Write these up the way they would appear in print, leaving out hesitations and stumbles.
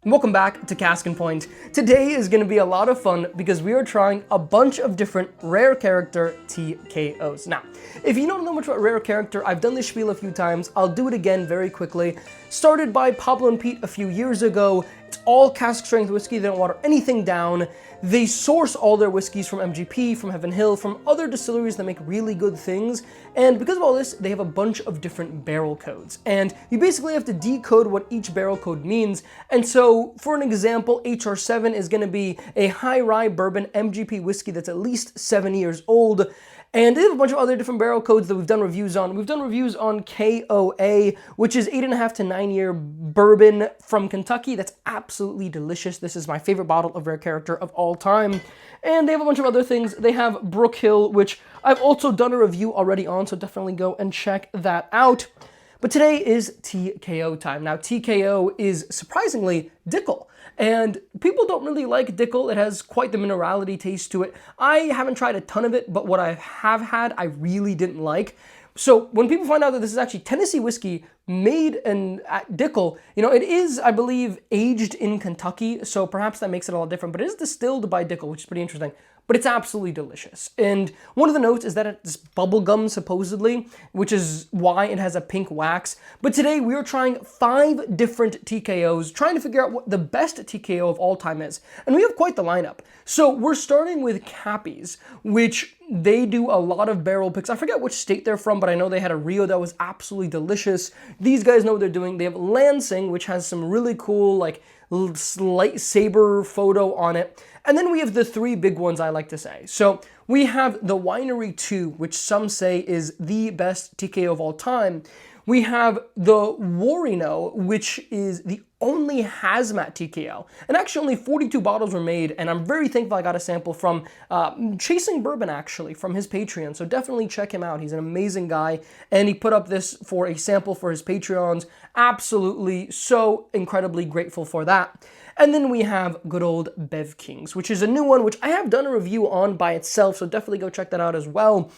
Welcome back to Cask and Point. Today is going to be a lot of fun because we are trying a bunch of different Rare Character TKOs. Now, if you don't know much about Rare Character, I've done this spiel a few times. I'll do it again very quickly. Started by Pablo and Pete a few years ago. It's all cask strength whiskey. They don't water anything down. They source all their whiskeys from MGP, from Heaven Hill, from other distilleries that make really good things. And because of all this, they have a bunch of different barrel codes. And you basically have to decode what each barrel code means. And so, for an example, HR7 is going to be a high rye bourbon MGP whiskey that's at least 7 years old. And they have a bunch of other different barrel codes that we've done reviews on. We've done reviews on KOA, which is 8.5 to 9 year bourbon from Kentucky. That's absolutely delicious. This is my favorite bottle of Rare Character of all time. And they have a bunch of other things. They have Brook Hill, which I've also done a review already on, so definitely go and check that out. But today is TKO time. Now, TKO is surprisingly Dickel. And people don't really like Dickel. It has quite the minerality taste to it. I haven't tried a ton of it, but what I have had, I really didn't like. So when people find out that this is actually Tennessee whiskey made at Dickel, you know, it is, I believe, aged in Kentucky, so perhaps that makes it a lot different, but it is distilled by Dickel, which is pretty interesting. But it's absolutely delicious. And one of the notes is that it's bubblegum, supposedly, which is why it has a pink wax. But today we are trying 5 different TKOs, trying to figure out what the best TKO of all time is. And we have quite the lineup. So we're starting with Kappy's, which they do a lot of barrel picks. I forget which state they're from, but I know they had a Rio that was absolutely delicious. These guys know what they're doing. They have Lansing, which has some really cool, like, lightsaber photo on it. And then we have the 3 big ones I like to say. So we have the Winery II, which some say is the best TKO of all time. We have the Whoryno, which is the only hazmat TKO. And actually only 42 bottles were made, and I'm very thankful I got a sample from Chasing Bourbon, actually, from his Patreon. So definitely check him out. He's an amazing guy, and he put up this for a sample for his Patreons. Absolutely so incredibly grateful for that. And then we have good old Bev Kings, which is a new one, which I have done a review on by itself, so definitely go check that out as well.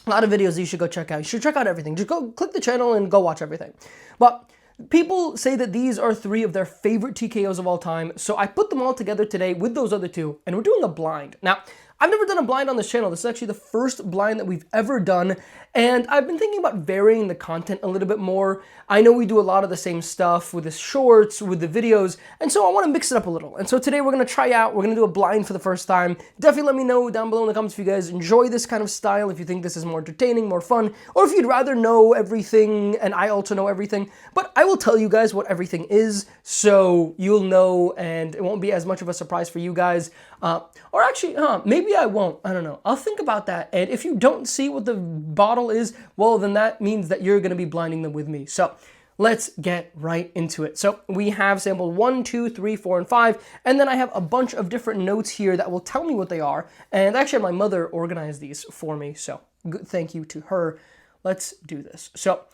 A lot of videos you should go check out. You should check out everything. Just go click the channel and go watch everything. But people say that these are 3 of their favorite TKOs of all time, so I put them all together today with those other 2, and we're doing a blind. Now, I've never done a blind on this channel. This is actually the first blind that we've ever done, and I've been thinking about varying the content a little bit more. I know we do a lot of the same stuff with the shorts, with the videos, and so I want to mix it up a little. And so today we're going to try out, we're going to do a blind for the first time. Definitely let me know down below in the comments if you guys enjoy this kind of style, if you think this is more entertaining, more fun, or if you'd rather know everything and I also know everything. But I will tell you guys what everything is, so you'll know, and it won't be as much of a surprise for you guys. Or actually, maybe I won't. I don't know. I'll think about that. And if you don't see what the bottle is, well, then that means that you're going to be blinding them with me. So let's get right into it. So we have sampled 1, 2, 3, 4, and 5. And then I have a bunch of different notes here that will tell me what they are. And actually, my mother organized these for me. So good, thank you to her. Let's do this. So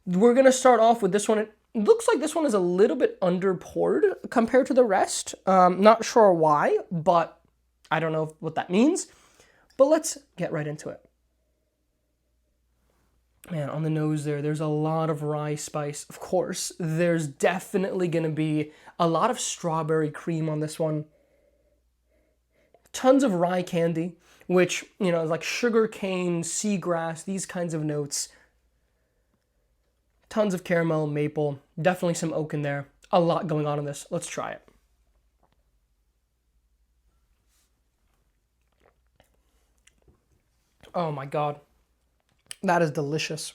we're going to start off with this one. It looks like this one is a little bit under-poured compared to the rest. Not sure why, but I don't know what that means. But let's get right into it. Man, on the nose there's a lot of rye spice. Of course, there's definitely going to be a lot of strawberry cream on this one. Tons of rye candy, which, you know, is like sugar cane, seagrass, these kinds of notes. Tons of caramel, maple, definitely some oak in there. A lot going on in this. Let's try it. Oh my God. That is delicious.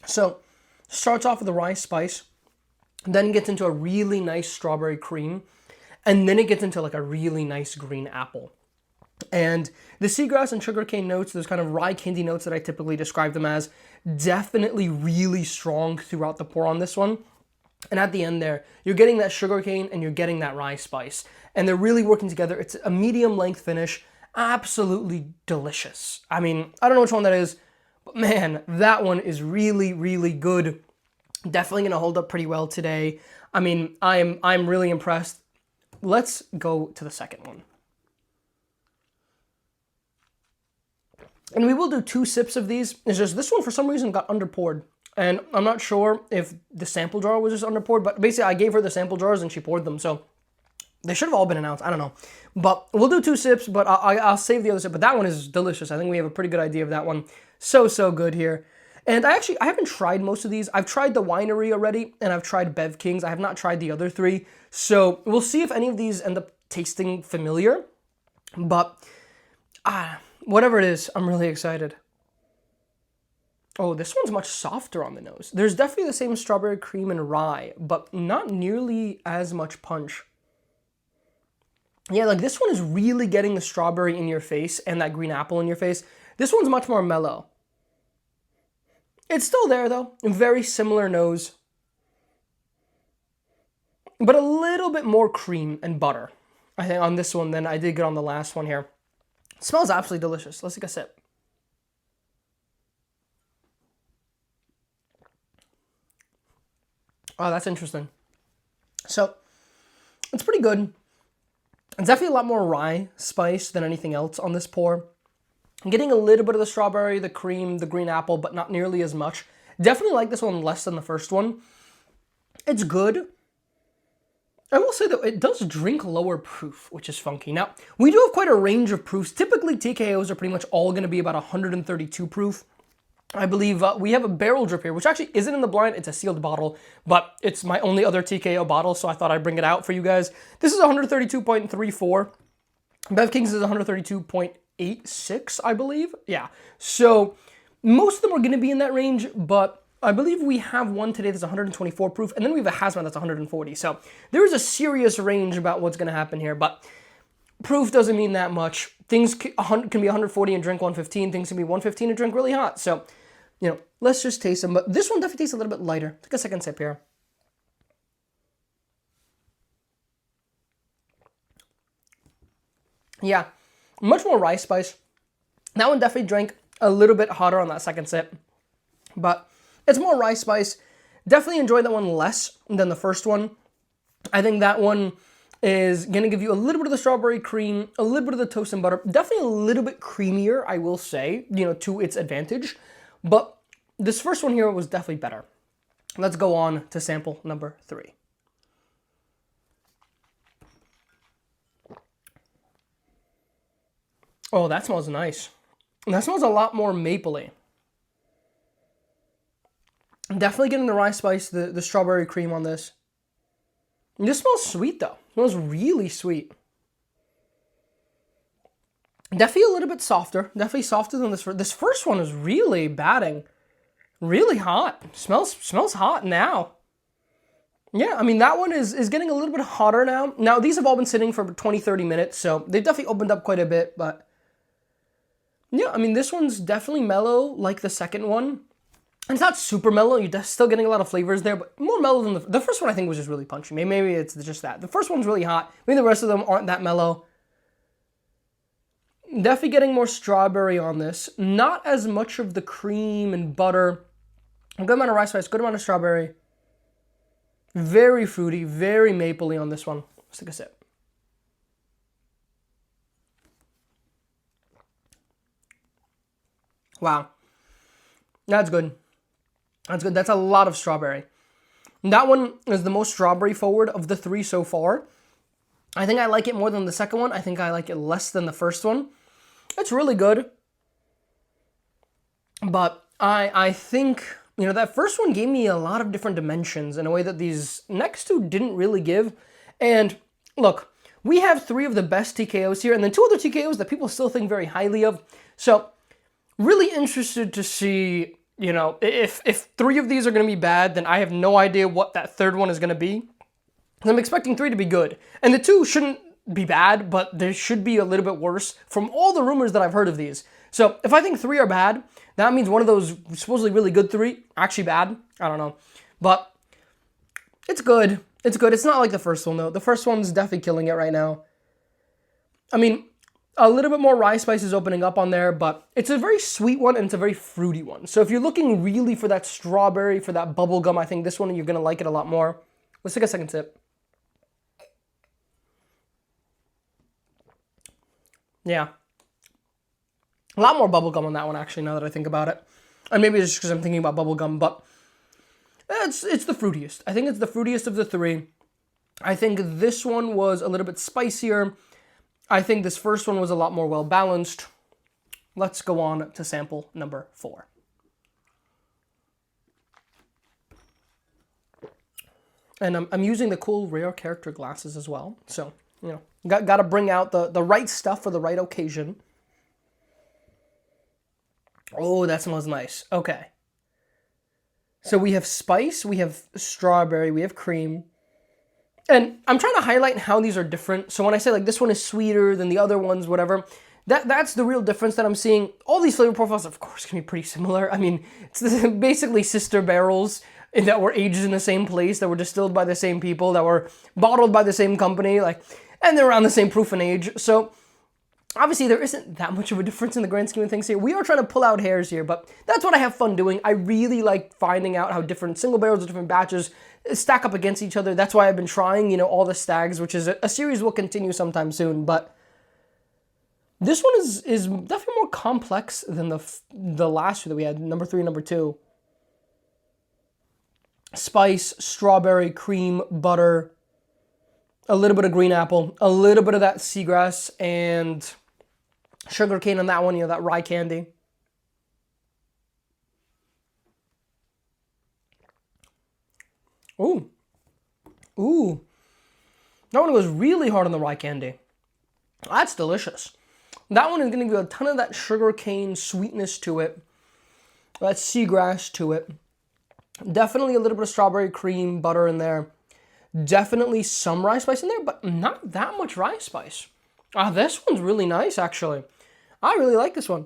So, starts off with the rye spice, then gets into a really nice strawberry cream, and then it gets into like a really nice green apple. And the seagrass and sugarcane notes, those kind of rye candy notes that I typically describe them as, definitely really strong throughout the pour on this one. And at the end there, you're getting that sugarcane and you're getting that rye spice. And they're really working together. It's a medium length finish. Absolutely delicious. I mean, I don't know which one that is, but man, that one is really, really good. Definitely going to hold up pretty well today. I mean, I'm really impressed. Let's go to the second one. And we will do 2 sips of these. It's just this one for some reason got underpoured. And I'm not sure if the sample jar was just underpoured, but basically I gave her the sample jars and she poured them, so they should have all been announced. I don't know. But we'll do 2 sips, but I'll save the other sip. But that one is delicious. I think we have a pretty good idea of that one. So good here. And I haven't tried most of these. I've tried the Winery already, and I've tried Bev Kings. I have not tried the other 3. So we'll see if any of these end up tasting familiar. But whatever it is, I'm really excited. Oh, this one's much softer on the nose. There's definitely the same strawberry cream and rye, but not nearly as much punch. Yeah, like this one is really getting the strawberry in your face and that green apple in your face. This one's much more mellow. It's still there though, very similar nose, but a little bit more cream and butter, I think, on this one than I did get on the last one here. It smells absolutely delicious. Let's take a sip. Oh, that's interesting. So, it's pretty good. It's definitely a lot more rye spice than anything else on this pour. I'm getting a little bit of the strawberry, the cream, the green apple, but not nearly as much. Definitely like this one less than the first one. It's good. I will say though, it does drink lower proof, which is funky. Now, we do have quite a range of proofs. Typically, TKOs are pretty much all going to be about 132 proof. I believe we have a barrel drip here, which actually isn't in the blind. It's a sealed bottle, but it's my only other TKO bottle, so I thought I'd bring it out for you guys. This is 132.34. Bev Kings is 132.86, I believe. Yeah, so most of them are going to be in that range, but I believe we have one today that's 124 proof, and then we have a hazmat that's 140. So there is a serious range about what's going to happen here, but proof doesn't mean that much. Things can be 140 and drink 115. Things can be 115 and drink really hot. So, you know, let's just taste them. But this one definitely tastes a little bit lighter. Take a second sip here. Yeah, much more rice spice. That one definitely drank a little bit hotter on that second sip. But it's more rice spice. Definitely enjoyed that one less than the first one. I think that one is going to give you a little bit of the strawberry cream, a little bit of the toast and butter. Definitely a little bit creamier, I will say, you know, to its advantage. But this first one here was definitely better. Let's go on to sample number 3. Oh, that smells nice. That smells a lot more mapley. Definitely getting the rice spice, the strawberry cream on this. This smells sweet though. It smells really sweet. Definitely a little bit softer. Definitely softer than this. This first one is really batting. Really hot. Smells hot now. Yeah, I mean, that one is getting a little bit hotter now. Now, these have all been sitting for 20, 30 minutes, so they've definitely opened up quite a bit, but yeah, I mean, this one's definitely mellow like the second one. And it's not super mellow. You're still getting a lot of flavors there, but more mellow than the first one. I think was just really punchy. Maybe it's just that. The first one's really hot. Maybe the rest of them aren't that mellow. Definitely getting more strawberry on this. Not as much of the cream and butter. A good amount of rice spice, good amount of strawberry. Very fruity, very mapley on this one. Let's take a sip. Wow. That's good. That's good. That's a lot of strawberry. That one is the most strawberry forward of the 3 so far. I think I like it more than the second one. I think I like it less than the first one. It's really good. But I think, you know, that first one gave me a lot of different dimensions in a way that these next 2 didn't really give. And look, we have 3 of the best TKOs here, and then 2 other TKOs that people still think very highly of. So, really interested to see, you know, if 3 of these are going to be bad, then I have no idea what that third one is going to be. I'm expecting 3 to be good. And the 2 shouldn't be bad, but they should be a little bit worse from all the rumors that I've heard of these. So if I think 3 are bad, that means one of those supposedly really good 3 actually bad. I don't know. But it's good. It's good. It's not like the first one, though. The first one's definitely killing it right now. I mean, a little bit more rye spice is opening up on there, but it's a very sweet one and it's a very fruity one. So if you're looking really for that strawberry, for that bubble gum, I think this one, you're going to like it a lot more. Let's take a second sip. Yeah. A lot more bubblegum on that one, actually, now that I think about it. And maybe it's just because I'm thinking about bubblegum, but It's the fruitiest. I think it's the fruitiest of the three. I think this one was a little bit spicier. I think this first one was a lot more well-balanced. Let's go on to sample number 4. And I'm using the cool Rare Character glasses as well. So, you know, got to bring out the right stuff for the right occasion. Oh, that smells nice. Okay. So we have spice, we have strawberry, we have cream. And I'm trying to highlight how these are different. So when I say like this one is sweeter than the other ones, whatever, that's the real difference that I'm seeing. All these flavor profiles, of course, can be pretty similar. I mean, it's basically sister barrels that were aged in the same place, that were distilled by the same people, that were bottled by the same company, like, and they're around the same proof and age. So obviously there isn't that much of a difference in the grand scheme of things here. We are trying to pull out hairs here, but that's what I have fun doing. I really like finding out how different single barrels or different batches stack up against each other. That's why I've been trying, you know, all the stags, which is a series we'll continue sometime soon, but this one is definitely more complex than the last two that we had, number 3 and number 2. Spice, strawberry, cream, butter, a little bit of green apple, a little bit of that seagrass, and sugar cane on that one, you know, that rye candy. Ooh. Ooh. That one was really hard on the rye candy. That's delicious. That one is going to give a ton of that sugar cane sweetness to it. That seagrass to it. Definitely a little bit of strawberry cream, butter in there. Definitely some rye spice in there, but not that much rye spice. This one's really nice, actually. I really like this one.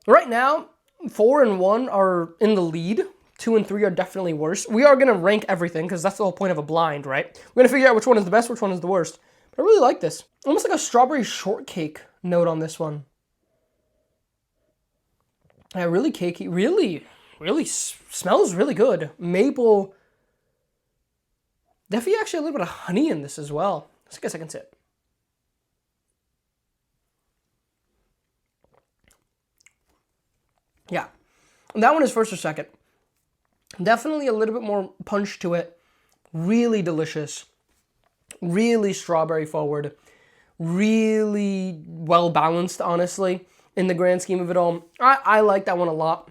Right now, 4 and 1 are in the lead. 2 and 3 are definitely worse. We are going to rank everything, because that's the whole point of a blind, right? We're going to figure out which one is the best, which one is the worst. But I really like this. Almost like a strawberry shortcake note on this one. Yeah, really cakey. Really smells really good. Maple. Definitely actually a little bit of honey in this as well. Let's take a second sip. Yeah. That one is first or second. Definitely a little bit more punch to it. Really delicious. Really strawberry forward. Really well balanced, honestly, in the grand scheme of it all. I like that one a lot.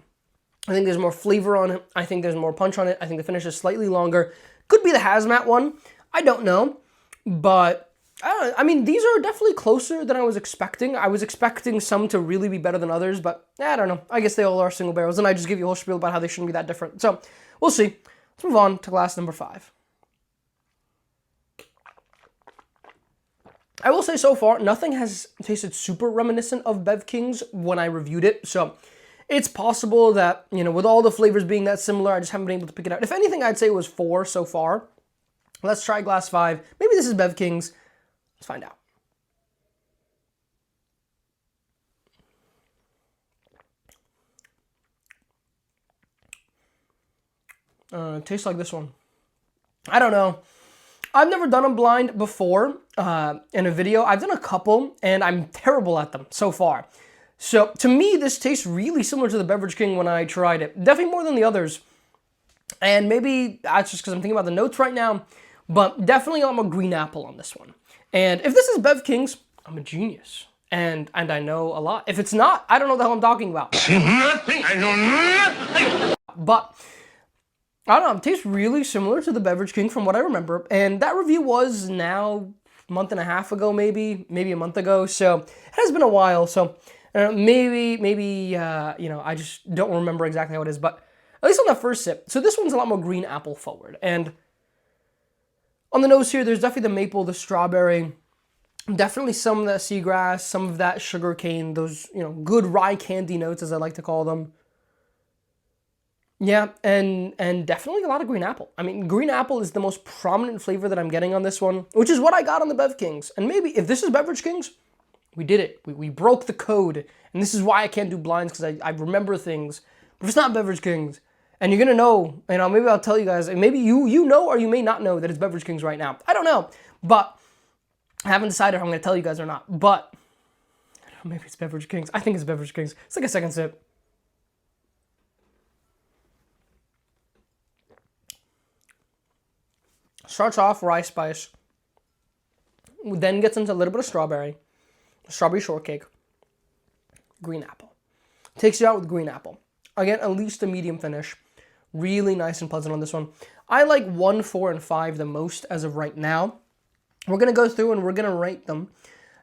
I think there's more flavor on it. I think there's more punch on it. I think the finish is slightly longer. Could be the hazmat one. I don't know. But, I mean, these are definitely closer than I was expecting. I was expecting some to really be better than others, but I don't know. I guess they all are single barrels, and I just give you a whole spiel about how they shouldn't be that different. So, we'll see. Let's move on to glass number 5. I will say so far, nothing has tasted super reminiscent of Bev Kings when I reviewed it. So, it's possible that, you know, with all the flavors being that similar, I just haven't been able to pick it out. If anything, I'd say it was 4 so far. Let's try glass 5. Maybe this is Bev Kings. Let's find out. Tastes like this one. I don't know. I've never done a blind before in a video. I've done a couple, and I'm terrible at them so far. So, to me, this tastes really similar to the Beverage King when I tried it. Definitely more than the others. And maybe that's just because I'm thinking about the notes right now, but definitely a lot more green apple on this one. And if this is Bev Kings, I'm a genius. And I know a lot. If it's not, I don't know the hell I'm talking about. Nothing. I know nothing. But I don't know, it tastes really similar to the Beverage King from what I remember. And that review was now a month and a half ago, maybe a month ago. So it has been a while. So maybe you know, I just don't remember exactly how it is. But at least on that first sip. So this one's a lot more green apple forward. And on the nose here, there's definitely the maple, the strawberry, definitely some of that seagrass, some of that sugar cane, those, you know, good rye candy notes, as I like to call them. Yeah, and definitely a lot of green apple. I mean, green apple is the most prominent flavor that I'm getting on this one, which is what I got on the Bev Kings. And maybe if this is Beverage Kings, we did it. We broke the code. And this is why I can't do blinds, because I remember things. But if it's not Beverage Kings, and you're going to know, you know, maybe I'll tell you guys, and maybe you know or you may not know that it's Beverage Kings right now. I don't know. But I haven't decided if I'm going to tell you guys or not. But maybe it's Beverage Kings. I think it's Beverage Kings. It's like a second sip. Starts off rye spice, then gets into a little bit of strawberry shortcake, green apple. Takes you out with green apple. Again, at least a medium finish. Really nice and pleasant on this one. I like 1, 4, and 5 the most as of right now. We're going to go through and we're going to rate them.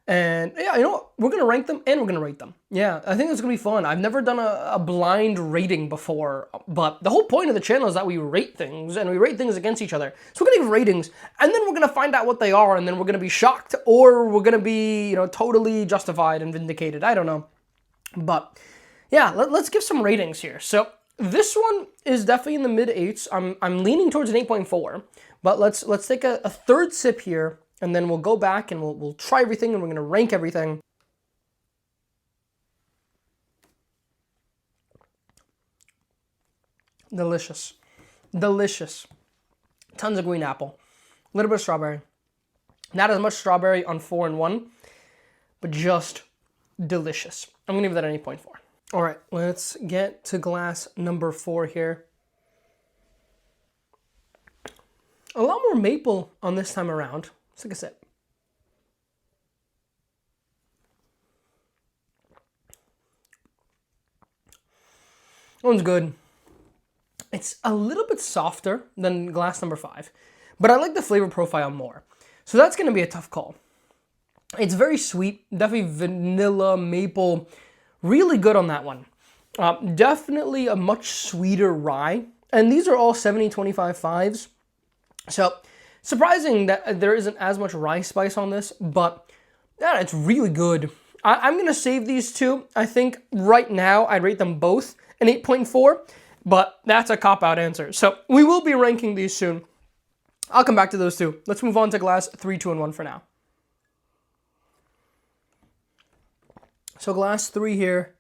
And yeah, you know what? We're going to rank them and we're going to rate them. Yeah, I think it's going to be fun. I've never done a blind rating before, but the whole point of the channel is that we rate things, and we rate things against each other. So we're going to give ratings, and then we're going to find out what they are, and then we're going to be shocked, or we're going to be, you know, totally justified and vindicated. I don't know. But yeah, let's give some ratings here. So this one is definitely in the mid-8s. I'm leaning towards an 8.4, but let's take a third sip here, and then we'll go back and we'll try everything, and we're going to rank everything. Delicious. Delicious. Tons of green apple. A little bit of strawberry. Not as much strawberry on 4 and 1, but just delicious. I'm going to give that an 8.4. All right, let's get to glass number 4 here. A lot more maple on this time around. Let's take a sip. That one's good. It's a little bit softer than glass number 5, but I like the flavor profile more. So that's going to be a tough call. It's very sweet, definitely vanilla, maple, really good on that one. Definitely a much sweeter rye, and these are all 70-25 5s. So surprising that there isn't as much rye spice on this, but yeah, it's really good. I'm going to save these two. I think right now I'd rate them both an 8.4, but that's a cop-out answer. So we will be ranking these soon. I'll come back to those two. Let's move on to glass 3, 2, and 1 for now. So glass 3 here.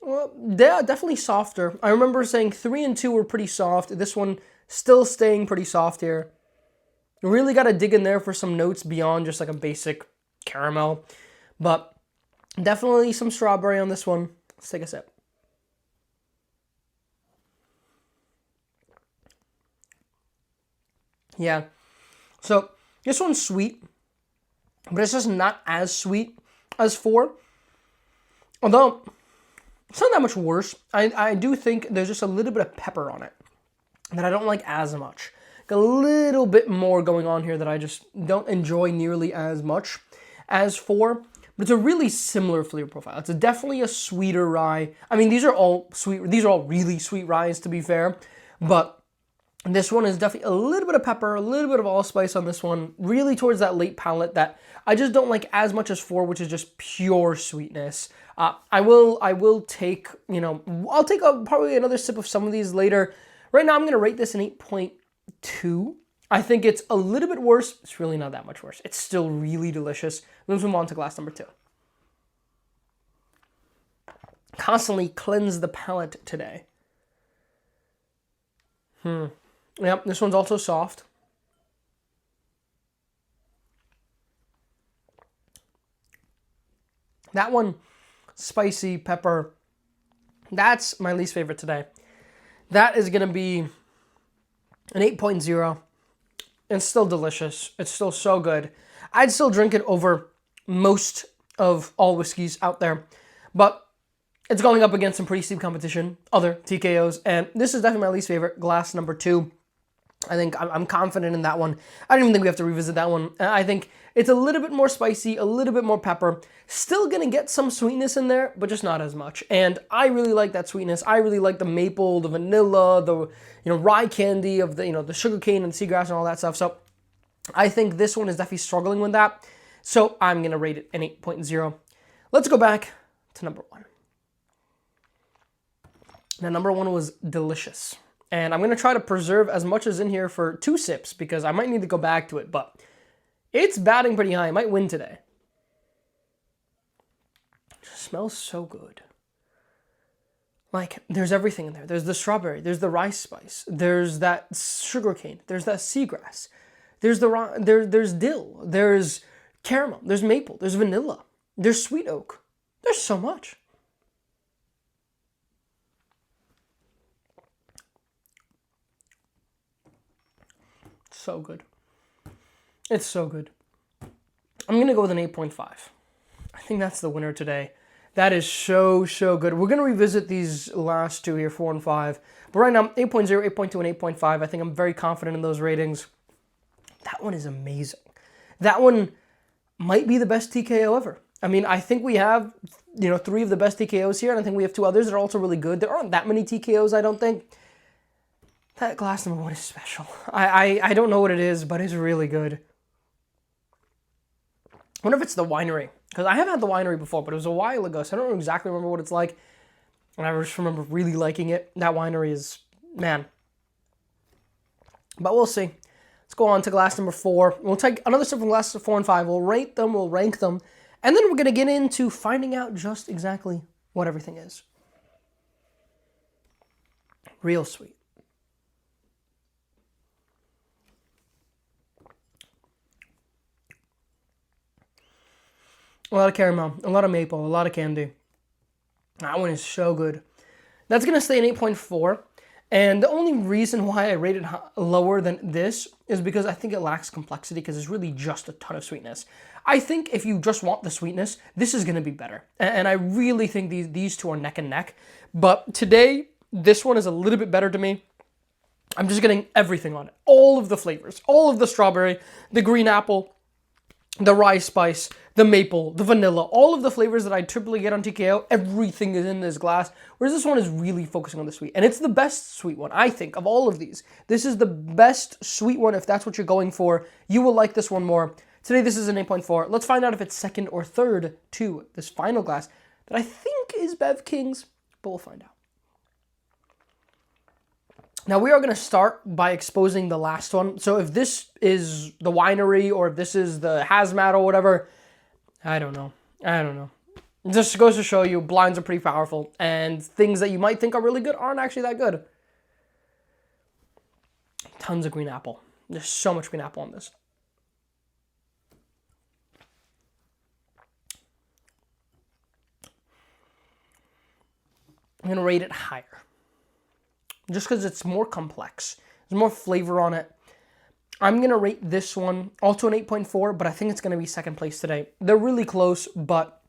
Well, they're definitely softer. I remember saying 3 and 2 were pretty soft. This one still staying pretty soft here. You really got to dig in there for some notes beyond just like a basic caramel. But definitely some strawberry on this one. Let's take a sip. Yeah. So this one's sweet, but it's just not as sweet as 4. Although it's not that much worse. I do think there's just a little bit of pepper on it that I don't like as much. Like a little bit more going on here that I just don't enjoy nearly as much as 4. But it's a really similar flavor profile. It's definitely a sweeter rye. I mean, these are all sweet. These are all really sweet ryes, to be fair. But this one is definitely a little bit of pepper, a little bit of allspice on this one. Really towards that late palate that I just don't like as much as 4, which is just pure sweetness. I will take, you know, I'll take probably another sip of some of these later. Right now, I'm going to rate this an 8.2. I think it's a little bit worse. It's really not that much worse. It's still really delicious. Let's move on to glass number 2. Constantly cleanse the palate today. Yep, this one's also soft. That one, spicy, pepper. That's my least favorite today. That is going to be an 8.0. It's still delicious. It's still so good. I'd still drink it over most of all whiskeys out there. But it's going up against some pretty steep competition, other TKOs. And this is definitely my least favorite, glass number 2. I think I'm confident in that one. I don't even think we have to revisit that one. I think it's a little bit more spicy, a little bit more pepper. Still going to get some sweetness in there, but just not as much. And I really like that sweetness. I really like the maple, the vanilla, the rye candy of the the sugarcane and seagrass and all that stuff. So I think this one is definitely struggling with that. So I'm going to rate it an 8.0. Let's go back to number 1. Now number 1 was delicious. And I'm going to try to preserve as much as in here for 2 sips because I might need to go back to it, but it's batting pretty high. It might win today. It smells so good. Like, there's everything in there. There's the strawberry. There's the rice spice. There's that sugarcane. There's that seagrass. There's there's dill. There's caramel. There's maple. There's vanilla. There's sweet oak. There's so much. so good. It's so good. I'm going to go with an 8.5. I think that's the winner today. That is so, so good. We're going to revisit these last two here, 4 and 5. But right now, 8.0, 8.2, and 8.5. I think I'm very confident in those ratings. That one is amazing. That one might be the best TKO ever. I mean, I think we have, 3 of the best TKOs here, and I think we have 2 others that are also really good. There aren't that many TKOs, I don't think. That glass number 1 is special. I don't know what it is, but it's really good. I wonder if it's the winery. Because I have had the winery before, but it was a while ago, so I don't exactly remember what it's like. And I just remember really liking it. That winery is, man. But we'll see. Let's go on to glass number 4. We'll take another sip from glasses 4 and 5. We'll rate them, we'll rank them. And then we're going to get into finding out just exactly what everything is. Real sweet. A lot of caramel, a lot of maple, a lot of candy. That one is so good. That's going to stay an 8.4. And the only reason why I rate it lower than this is because I think it lacks complexity because it's really just a ton of sweetness. I think if you just want the sweetness, this is going to be better. And I really think these two are neck and neck. But today, this one is a little bit better to me. I'm just getting everything on it. All of the flavors, all of the strawberry, the green apple, the rye spice, the maple, the vanilla, all of the flavors that I typically get on TKO, everything is in this glass, whereas this one is really focusing on the sweet. And it's the best sweet one, I think, of all of these. This is the best sweet one if that's what you're going for. You will like this one more. Today, this is an 8.4. Let's find out if it's second or third to this final glass that I think is Bev Kings, but we'll find out. Now, we are going to start by exposing the last one. So if this is the winery or if this is the hazmat or whatever, I don't know. It just goes to show you blinds are pretty powerful and things that you might think are really good aren't actually that good. Tons of green apple. There's so much green apple on this. I'm going to rate it higher. Just because it's more complex. There's more flavor on it. I'm going to rate this one also an 8.4, but I think it's going to be second place today. They're really close, but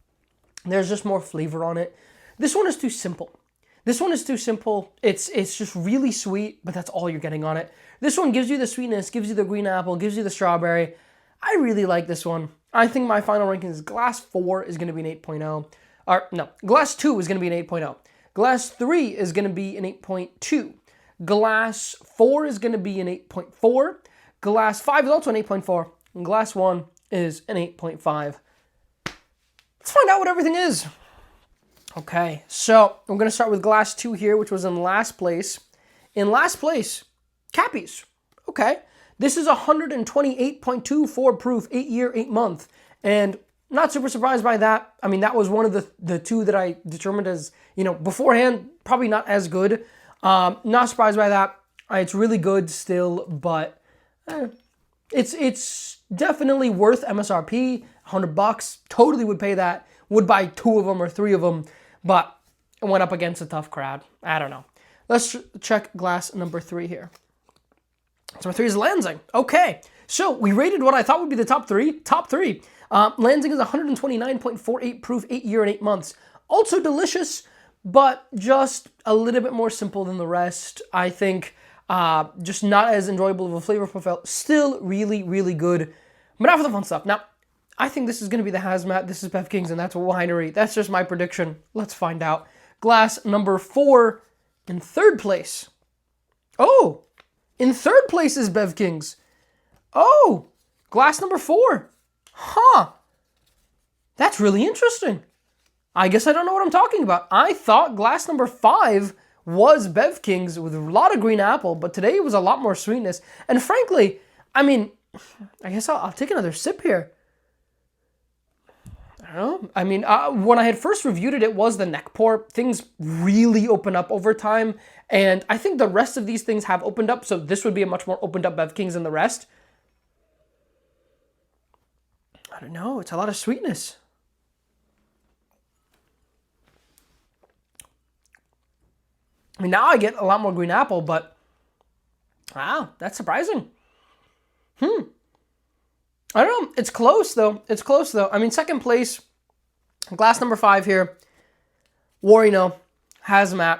there's just more flavor on it. This one is too simple. This one is too simple. It's just really sweet, but that's all you're getting on it. This one gives you the sweetness, gives you the green apple, gives you the strawberry. I really like this one. I think my final ranking is glass 4 is going to be an 8.0. Or no, glass 2 is going to be an 8.0. Glass 3 is going to be an 8.2. Glass 4 is going to be an 8.4. Glass 5 is also an 8.4. And glass 1 is an 8.5. Let's find out what everything is. Okay, so I'm going to start with glass 2 here, which was in last place. In last place, Kappy's. Okay, this is 128.24 proof, 8 year, 8 month. And not super surprised by that. I mean, that was one of the two that I determined as, beforehand, probably not as good. Not surprised by that. It's really good still, but it's definitely worth MSRP, $100. Totally would pay that. Would buy 2 of them or 3 of them, but it went up against a tough crowd. I don't know. Let's check glass number 3 here. Number 3 is Lansing. Okay, so we rated what I thought would be the top 3. Top 3. Lansing is 129.48 proof, 8 year and 8 months. Also delicious, but just a little bit more simple than the rest. I think just not as enjoyable of a flavor profile. Still really, really good, but not for the fun stuff. Now, I think this is going to be the hazmat. This is Bev Kings, and that's a winery. That's just my prediction. Let's find out. Glass number 4 in third place. Oh, in third place is Bev Kings. Oh, glass number 4. Huh. That's really interesting. I guess I don't know what I'm talking about. I thought glass number 5 was Bev Kings with a lot of green apple, but today it was a lot more sweetness. And frankly, I mean, I guess I'll take another sip here. I don't know. I mean, when I had first reviewed it, it was the neck pour. Things really open up over time, and I think the rest of these things have opened up, so this would be a much more opened up Bev Kings than the rest. I don't know. It's a lot of sweetness. I mean, now I get a lot more green apple, but wow, that's surprising. I don't know. It's close, though. It's close, though. I mean, second place, glass number 5 here. Whoryno, Hazmat.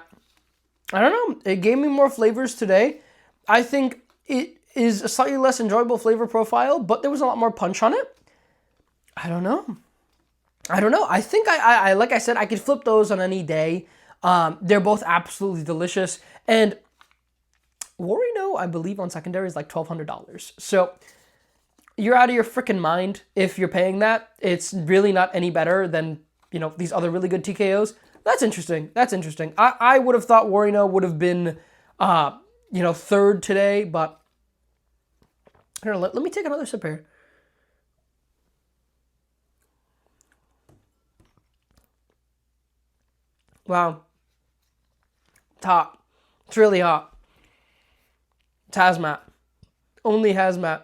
I don't know. It gave me more flavors today. I think it is a slightly less enjoyable flavor profile, but there was a lot more punch on it. I don't know. I think I like I said, I could flip those on any day. They're both absolutely delicious. And Whoryno, I believe, on secondary is like $1,200. So you're out of your freaking mind if you're paying that. It's really not any better than, you know, these other really good TKOs. That's interesting. That's interesting. I would have thought Whoryno would have been, you know, third today, but here, let me take another sip here. Wow. It's hot. It's really hot. It's Hazmat. Only Hazmat.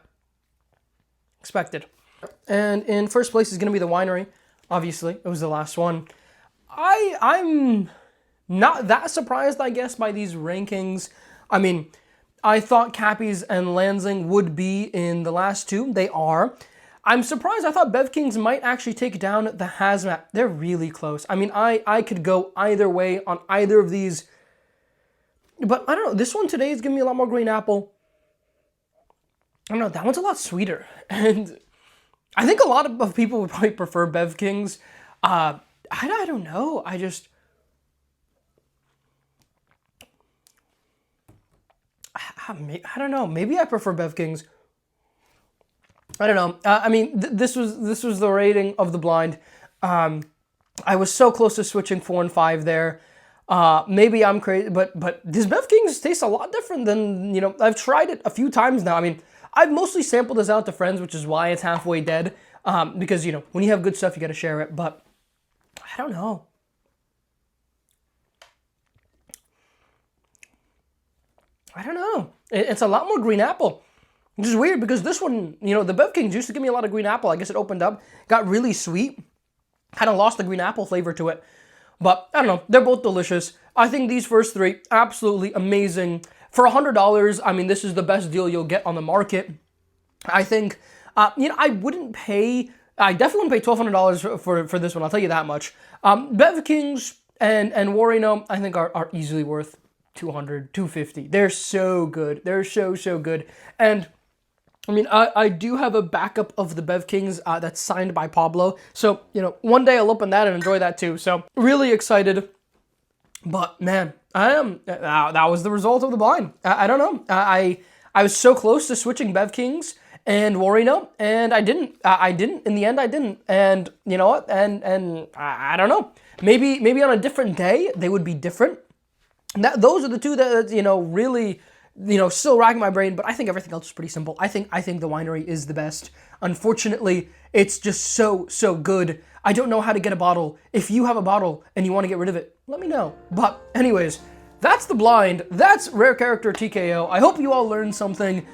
Expected. And in first place is going to be the Winery. Obviously, it was the last one. I'm not that surprised, I guess, by these rankings. I mean, I thought Kappy's and Lansing would be in the last two. They are. I'm surprised. I thought Bev Kings might actually take down the Hazmat. They're really close. I mean, I could go either way on either of these. But I don't know. This one today is giving me a lot more green apple. I don't know. That one's a lot sweeter. And I think a lot of people would probably prefer Bev Kings. I don't know. I don't know. Maybe I prefer Bev Kings. I don't know. I mean, this was the rating of the blind. I was so close to switching 4 and 5 there. Maybe I'm crazy, but this Bev Kings tastes a lot different than, you know, I've tried it a few times now. I mean, I've mostly sampled this out to friends, which is why it's halfway dead. Because, you know, when you have good stuff, you got to share it. But I don't know. I don't know. It's a lot more green apple. Which is weird because this one, you know, the Bev Kings used to give me a lot of green apple. I guess it opened up, got really sweet. Kind of lost the green apple flavor to it. But I don't know. They're both delicious. I think these first three, absolutely amazing. For $100, I mean, this is the best deal you'll get on the market. I think, you know, I definitely wouldn't pay $1,200 for this one. I'll tell you that much. Bev Kings and Whoryno, I think are easily worth $200, $250. They're so good. They're so good. And I mean, I do have a backup of the Bev Kings that's signed by Pablo. So, you know, one day I'll open that and enjoy that too. So, really excited. But, man, that was the result of the blind. I don't know. I was so close to switching Bev Kings and Whoryno, and I didn't. In the end, I didn't. And, you know what? And I don't know. Maybe on a different day, they would be different. Those are the two that, you know, really, you know, still racking my brain, but I think everything else is pretty simple. I think the Winery is the best. Unfortunately, it's just so good. I don't know how to get a bottle. If you have a bottle and you want to get rid of it, let me know. But anyways, that's the blind. That's Rare Character TKO. I hope you all learned something.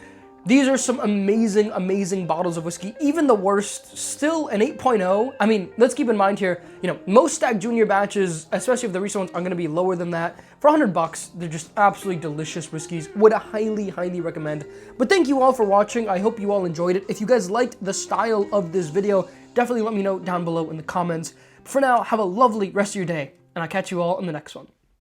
These are some amazing bottles of whiskey. Even the worst, still an 8.0. I mean, let's keep in mind here, you know, most Stack Junior batches, especially if the recent ones, are going to be lower than that. For $100, they're just absolutely delicious whiskeys. Would highly recommend. But thank you all for watching. I hope you all enjoyed it. If you guys liked the style of this video, definitely let me know down below in the comments. For now, have a lovely rest of your day, and I'll catch you all in the next one.